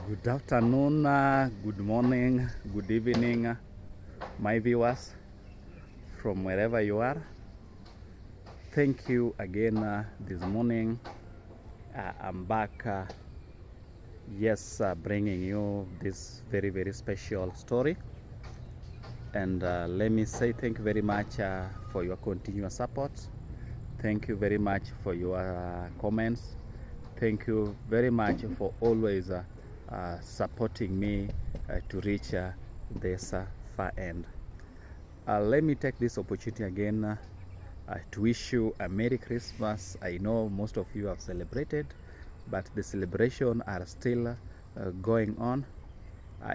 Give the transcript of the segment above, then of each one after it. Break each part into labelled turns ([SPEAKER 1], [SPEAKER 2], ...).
[SPEAKER 1] Good afternoon, good morning, good evening, my viewers from wherever you are. Thank you again this morning. I'm back, bringing you this very special story. And let me say thank you very much for your continuous support. Thank you very much for your comments. Thank you very much for always supporting me to reach this far end. Let me take this opportunity again to wish you a Merry Christmas. I know most of you have celebrated, but the celebration are still going on,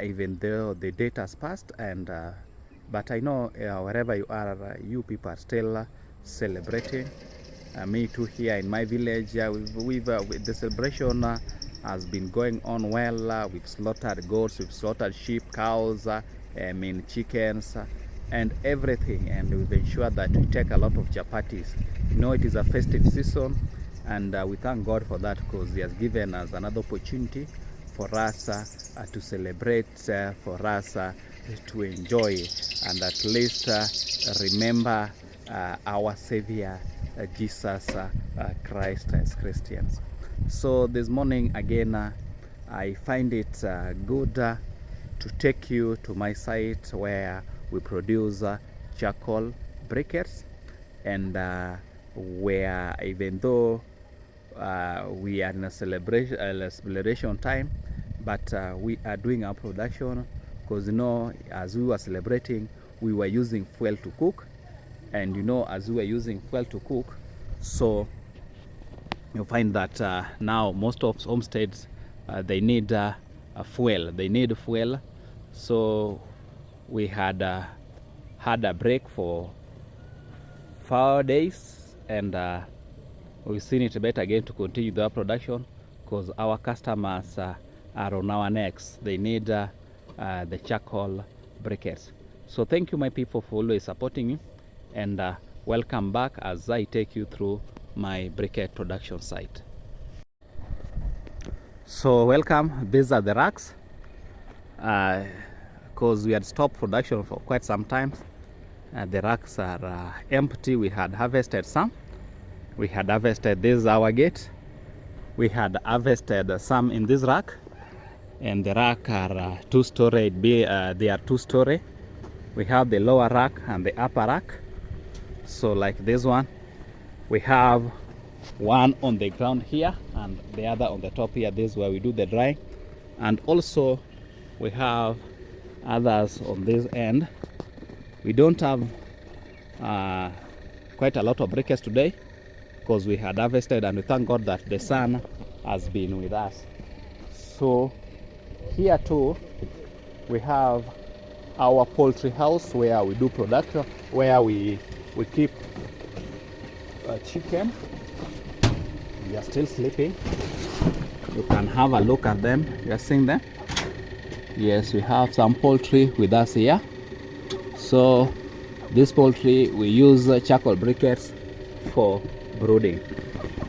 [SPEAKER 1] even though the date has passed. And but I know wherever you are, you people are still celebrating. Me too, here in my village, with the celebration has been going on well. We've slaughtered goats, we've slaughtered sheep, cows, chickens, and everything, and we've ensured that we take a lot of chapatis. You know, it is a festive season, and we thank God for that, because He has given us another opportunity for us to celebrate, for us to enjoy, and at least remember our Savior Jesus Christ as Christians. So this morning again, I find it good to take you to my site where we produce charcoal briquettes, and where, even though we are in a celebration time, but we are doing our production, because you know, as we were celebrating, we were using fuel to cook. And you know, as we were using fuel to cook, so you'll find that now most of homesteads, they need fuel. They need fuel. So we had had a break for 4 days, and we've seen it better again to continue the production, because our customers are on our necks. They need the charcoal briquettes. So thank you, my people, for always supporting me, and welcome back as I take you through my briquette production site. So welcome. These are the racks, because we had stopped production for quite some time. The racks are empty. We had harvested some. We had harvested, this is our gate. We had harvested some in this rack, and the rack are two-story. They are two-story. We have the lower rack and the upper rack. So like this one, we have one on the ground here and the other on the top here. This is where we do the drying, and also we have others on this end. We don't have quite a lot of briquettes today, because we had harvested, and we thank God that the sun has been with us. So here too, we have our poultry house where we do production, where we keep chicken. They are still sleeping. You can have a look at them. You are seeing them? Yes, we have some poultry with us here. So this poultry, we use charcoal briquettes for brooding.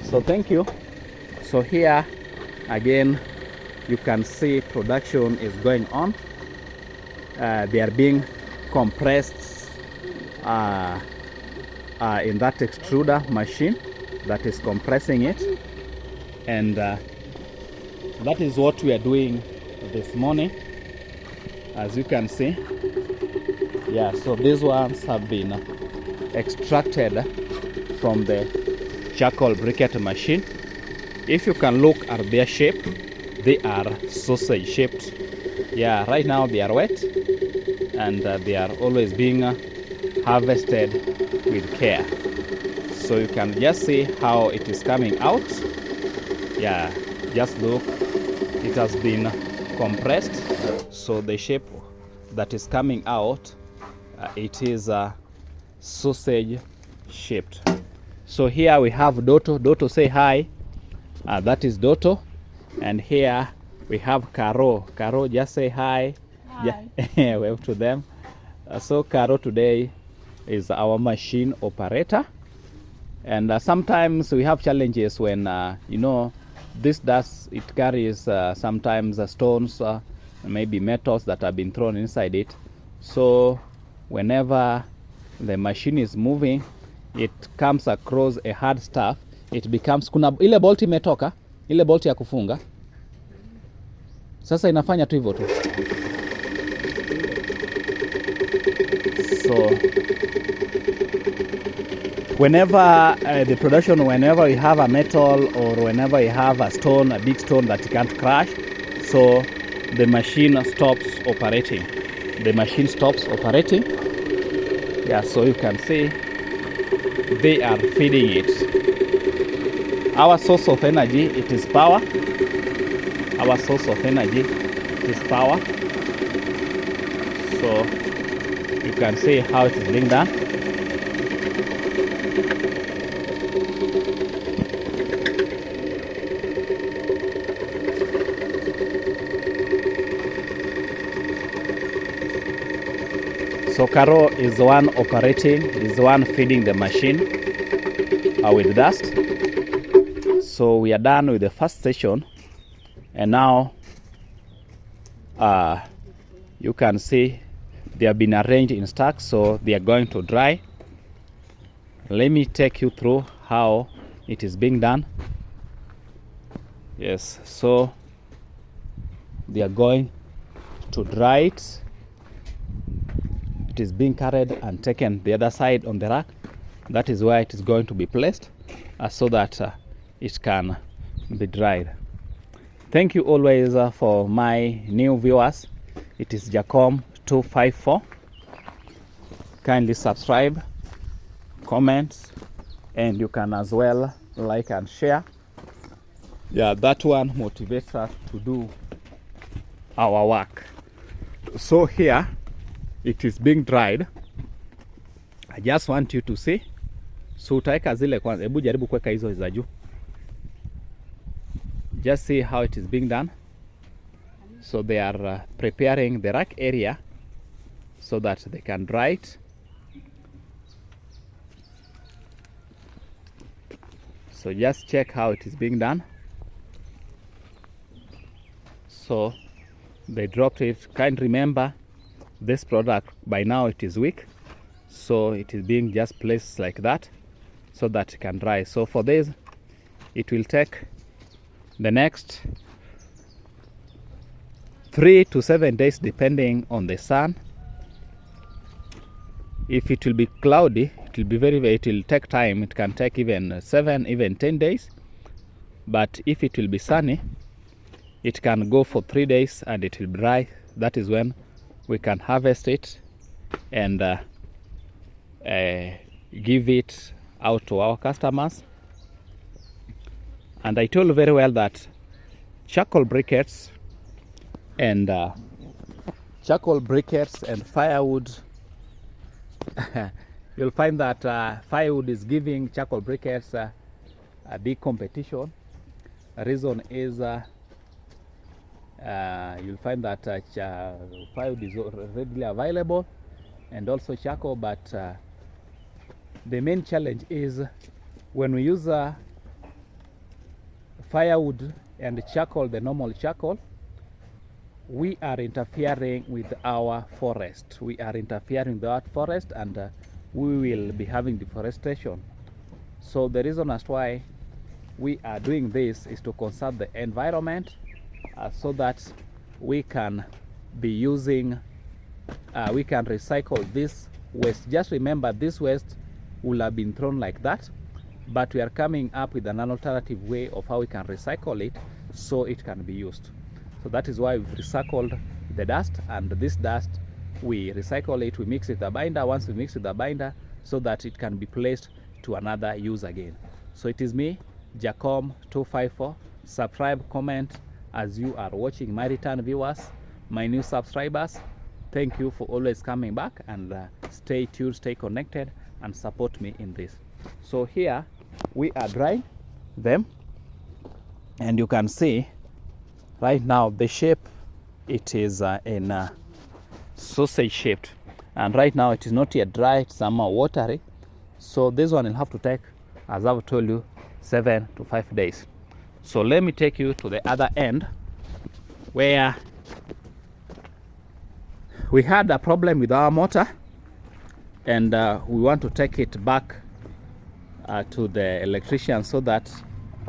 [SPEAKER 1] So thank you. So here again, you can see production is going on. They are being compressed in that extruder machine that is compressing it, and that is what we are doing this morning, as you can see. Yeah, so these ones have been extracted from the charcoal briquette machine. If you can look at their shape, they are sausage shaped. Yeah, right now they are wet, and they are always being harvested with care. So you can just see how it is coming out. Yeah, just look, it has been compressed. So the shape that is coming out, it is sausage shaped. So here we have Doto. Doto, say hi. That is Doto. And here we have Caro. Caro, just say hi. Hi. Yeah, wave to them. So Caro today is our machine operator, and sometimes we have challenges when you know, this dust, it carries sometimes stones, maybe metals that have been thrown inside it. So whenever the machine is moving, it comes across a hard stuff, it becomes, kuna ile bolti imetoka, ile bolti ya kufunga, sasa inafanya tu hivyo tu. So whenever the production, whenever we have a metal or whenever we have a stone, a big stone that you can't crash, so the machine stops operating. The machine stops operating. Yeah, so you can see they are feeding it. Our source of energy, it is power. Our source of energy is power. So you can see how it is being done. So Caro is the one operating, is the one feeding the machine with dust. So we are done with the first session, and now you can see they have been arranged in stacks, so they are going to dry. Let me take you through how it is being done. Yes, so they are going to dry it. It is being carried and taken the other side on the rack. That is where it is going to be placed so that it can be dried. Thank you always for my new viewers. It is Jacom254. Kindly subscribe, comment, and you can as well like and share. Yeah, that one motivates us to do our work. So here it is being dried. I just want you to see. So utaweka zile kwanza, hebu jaribu kuweka hizo za juu. Just see how it is being done. So they are preparing the rack area so that they can dry it. So just check how it is being done. So they dropped it. Can't remember this product by now, it is weak, so it is being just placed like that so that it can dry. So for this it will take the next 3 to 7 days depending on the sun. If it will be cloudy, it will be it will take time. It can take even 7, even 10 days. But if it will be sunny, it can go for 3 days and it will dry. That is when we can harvest it and give it out to our customers. And I told you very well that charcoal briquettes and firewood, you'll find that firewood is giving charcoal briquettes a big competition. The reason is you'll find that firewood is readily available and also charcoal, but the main challenge is when we use firewood and charcoal, the normal charcoal, we are interfering with our forest. We are interfering with our forest, and we will be having deforestation. So the reason as why we are doing this is to conserve the environment, so that we can be using, we can recycle this waste. Just remember, this waste will have been thrown like that, but we are coming up with an alternative way of how we can recycle it so it can be used. So that is why we've recycled the dust, and this dust we recycle it, we mix it with the binder. Once we mix with the binder, so that it can be placed to another use again. So it is me, Jacom254. Subscribe, comment as you are watching. My return viewers, my new subscribers, thank you for always coming back, and stay tuned, stay connected, and support me in this. So here we are drying them, and you can see right now the shape, it is in sausage shaped, and right now it is not yet dry, it's somehow watery. So this one will have to take, as I've told you, 7 to 5 days. So let me take you to the other end, where we had a problem with our motor, and we want to take it back to the electrician so that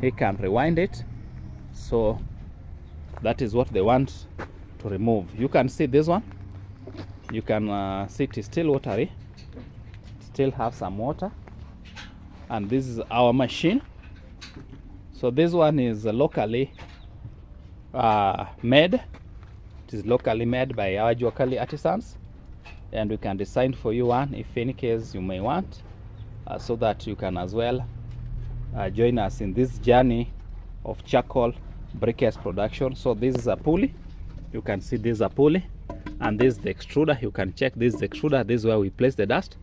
[SPEAKER 1] he can rewind it. So that is what they want to remove. You can see this one. You can see it is still watery, still have some water. And this is our machine. So this one is locally made. It is locally made by our Juakali artisans, and we can design for you one if any case you may want, so that you can as well join us in this journey of charcoal briquettes production. So this is a pulley. You can see this is a pulley, and this is the extruder. You can check this is the extruder. This is where we place the dust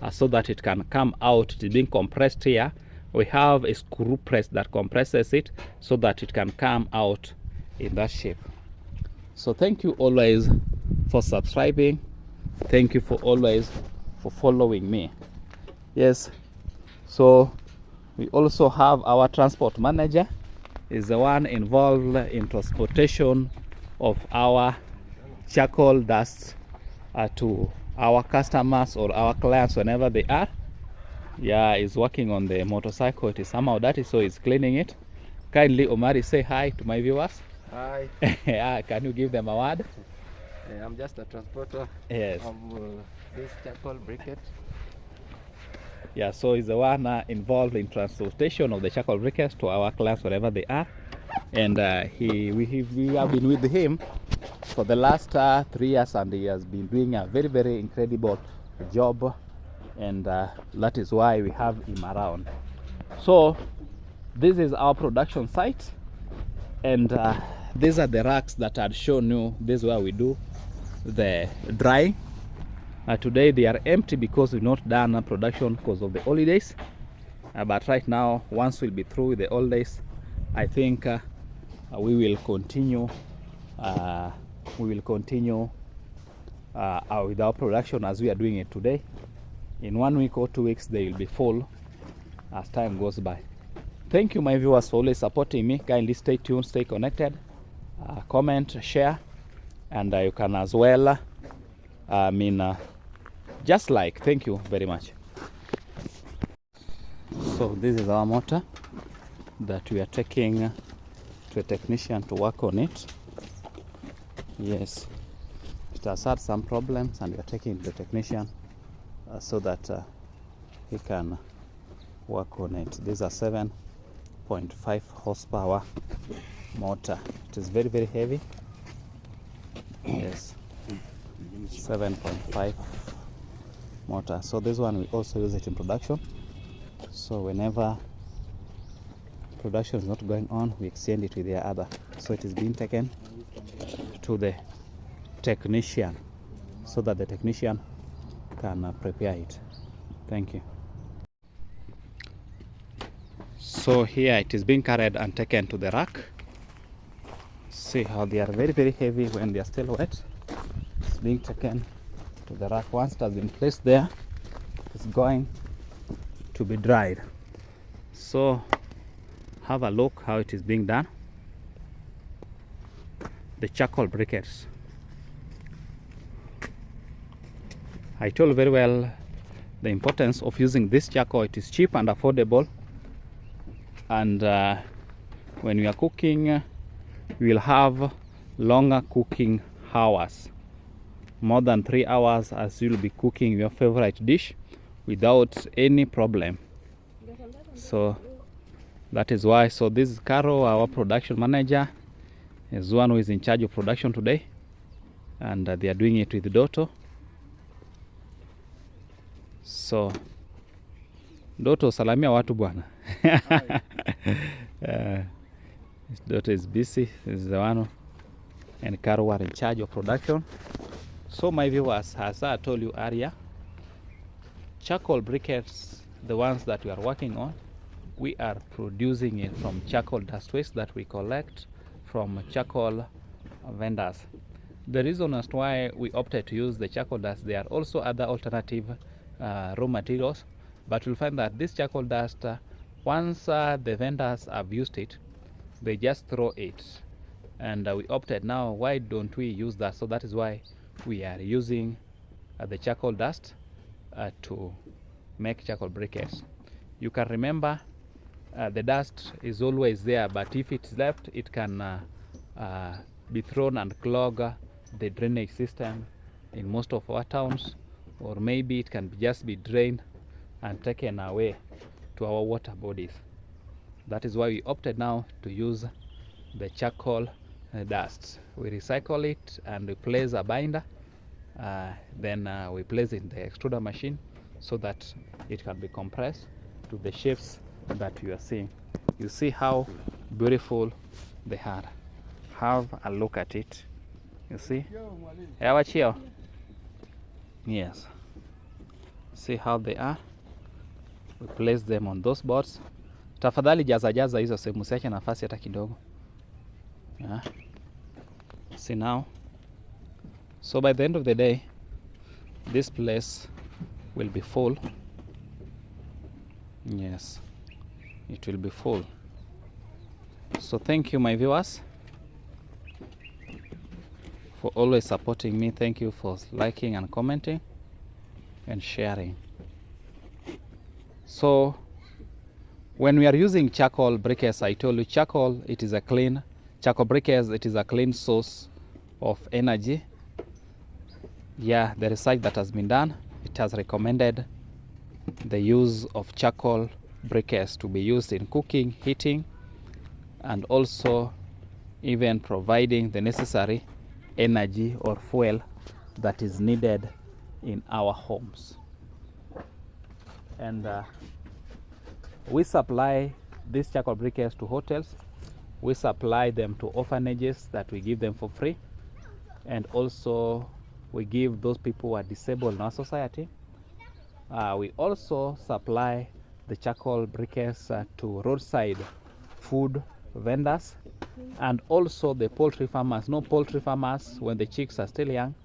[SPEAKER 1] so that it can come out. It is being compressed here. We have a screw press that compresses it so that it can come out in that shape. So thank you always for subscribing. Thank you for always for following me. Yes, so we also have our transport manager, is the one involved in transportation of our charcoal dust to our customers or our clients whenever they are. Yeah, he's working on the motorcycle. It is somehow dirty, so he's cleaning it. Kindly, Omari, say hi to my viewers.
[SPEAKER 2] Hi.
[SPEAKER 1] Yeah, can you give them a word?
[SPEAKER 2] I'm just a transporter.
[SPEAKER 1] Yes.
[SPEAKER 2] Of this charcoal briquette.
[SPEAKER 1] Yeah, so he's the one involved in transportation of the charcoal briquettes to our clients wherever they are. And we have been with him for the last 3 years, and he has been doing a very, very incredible job. And that is why we have him around. So this is our production site, and these are the racks that I had shown you. This is where we do the drying. Today they are empty because we've not done production because of the holidays, but right now, once we'll be through with the holidays, I think we will continue with our production as we are doing it today. In 1 week or 2 weeks they will be full as time goes by. Thank you, my viewers, for always supporting me. Kindly stay tuned, stay connected, comment, share, and you can as well just like. Thank you very much. So this is our motor that we are taking to a technician to work on it. Yes, it has had some problems, and we are taking it to the technician so that he can work on it. This is a 7.5 horsepower motor. It is very, very heavy. Yes, 7.5 motor. So this one we also use it in production. So whenever production is not going on, we exchange it with the other. So it is being taken to the technician so that the technician can prepare it. Thank you. So here it is being carried and taken to the rack. See how they are very, very heavy when they are still wet. It's being taken to the rack. Once it has been placed there, it's going to be dried. So have a look how it is being done. The charcoal briquettes. I told very well the importance of using this charcoal. It is cheap and affordable, and when you are cooking, you will have longer cooking hours, more than 3 hours, as you'll be cooking your favorite dish without any problem. So that is why. So this is Caro, our production manager, is one who is in charge of production today, and they are doing it with Doto. So Doto, salamia watu bwana. Doto is busy. This is the one, and Caro are in charge of production. So my viewers, as I told you earlier, charcoal briquettes, the ones that we are working on, we are producing it from charcoal dust waste that we collect from charcoal vendors. The reason as to why we opted to use the charcoal dust, there are also other alternative raw materials, but you'll find that this charcoal dust, once the vendors have used it, they just throw it, and we opted now, why don't we use that? So that is why we are using the charcoal dust to make charcoal briquettes. You can remember the dust is always there, but if it's left, it can be thrown and clog the drainage system in most of our towns, or maybe it can just be drained and taken away to our water bodies. That is why we opted now to use the charcoal dust. We recycle it and we place a binder, then we place it in the extruder machine so that it can be compressed to the shapes that you are seeing. You see how beautiful they are. Have a look at it. You see? Yes. See how they are. We place them on those boards. Tafadhali jaza hizo sehemu, usiache nafasi hata kidogo. Yeah. See now. So by the end of the day, this place will be full. Yes, it will be full. So thank you, my viewers, for always supporting me. Thank you for liking and commenting and sharing. So when we are using charcoal briquettes, I told you charcoal briquettes, it is a clean source of energy. Yeah, the research that has been done, it has recommended the use of charcoal briquettes to be used in cooking, heating, and also even providing the necessary energy or fuel that is needed in our homes. And we supply these charcoal briquettes to hotels. We supply them to orphanages that we give them for free, and also we give those people who are disabled in our society. We also supply the charcoal briquettes to roadside food vendors, and also the poultry farmers. No, poultry farmers, when the chicks are still young,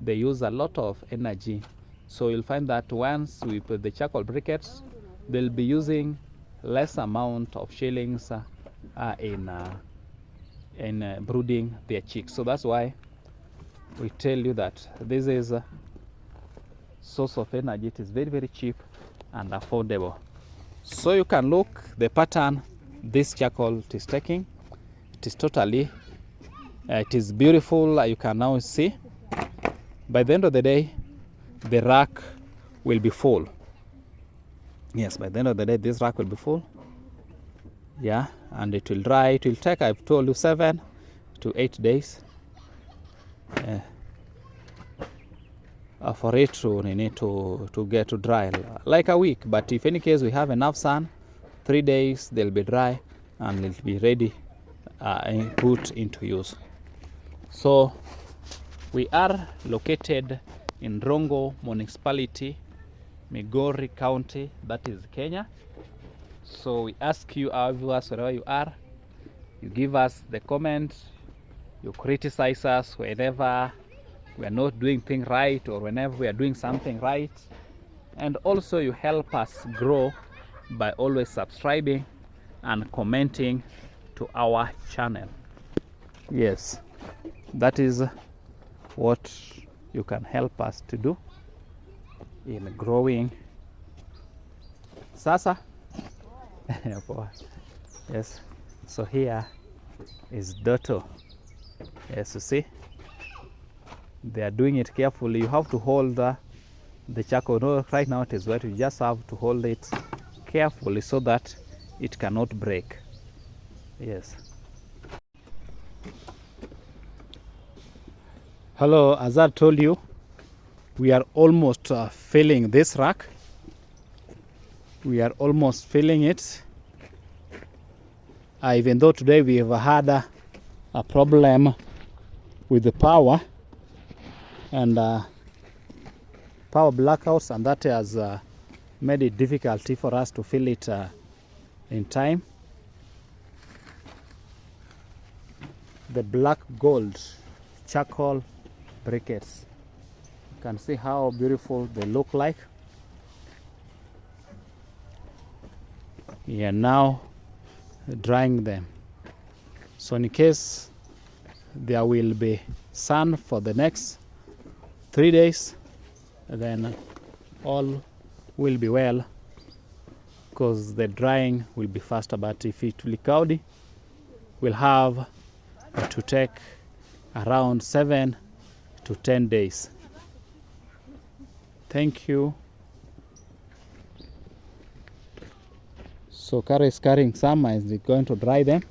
[SPEAKER 1] they use a lot of energy. So you'll find that once we put the charcoal briquettes, they'll be using less amount of shillings in brooding their chicks. So that's why we tell you that this is a source of energy. It is very, very cheap and affordable. So you can look the pattern this charcoal is taking. It is totally, it is beautiful. You can now see. By the end of the day, the rack will be full. Yes, by the end of the day, this rack will be full. Yeah, and it will dry. It will take, I've told you, 7 to 8 days for it to get to dry, like a week. But if any case we have enough sun, 3 days they'll be dry and it'll be ready and put into use. So we are located in Rongo Municipality, Migori County, that is Kenya. So we ask you, our viewers, wherever you are, you give us the comments, you criticize us whenever we are not doing things right or whenever we are doing something right, and also you help us grow by always subscribing and commenting to our channel. Yes, that is what you can help us to do in growing. Sasa yes, so here is Doto. Yes, you see they are doing it carefully. You have to hold the charcoal. No, right now it is wet. You just have to hold it carefully so that it cannot break. Yes. Hello, as I told you, we are almost filling this rack. We are almost filling it. Even though today we have had a problem with the power and power blackouts, and that has made it difficult for us to fill it in time. The black gold charcoal briquettes, you can see how beautiful they look like. We are now drying them. So in case there will be sun for the next 3 days, then all will be well, because the drying will be faster. But if it will be cloudy, we'll have to take around 7 to 10 days. Thank you. So Kara is carrying some and is going to dry them.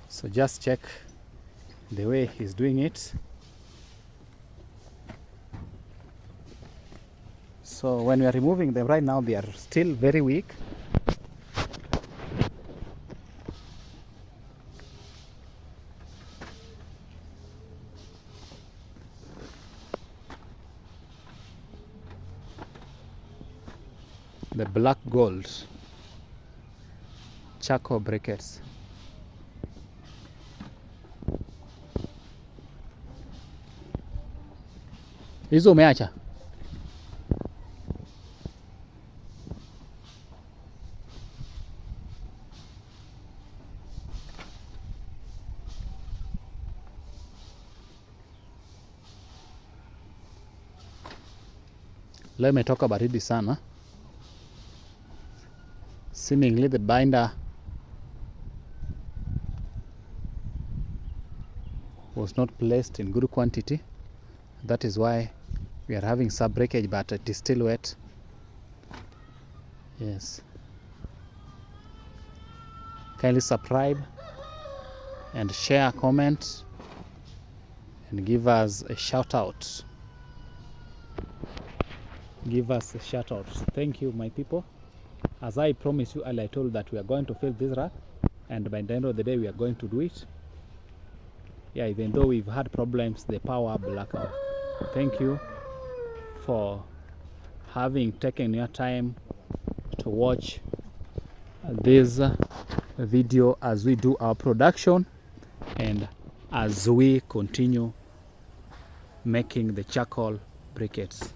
[SPEAKER 1] So just check the way he's doing it. So when we are removing them right now, they are still very weak. The black gold charcoal briquettes. Hizo umeacha? Leo imetoka baridi sana. Seemingly the binder was not placed in good quantity. That is why we are having some breakage, but it is still wet. Yes. Kindly subscribe and share, comment, and give us a shout out. Give us a shout out. Thank you, my people. As I promised you earlier, I told that we are going to fill this rack, and by the end of the day we are going to do it. Yeah, even though we've had problems, the power blackout. Thank you for having taken your time to watch this video as we do our production and as we continue making the charcoal briquettes.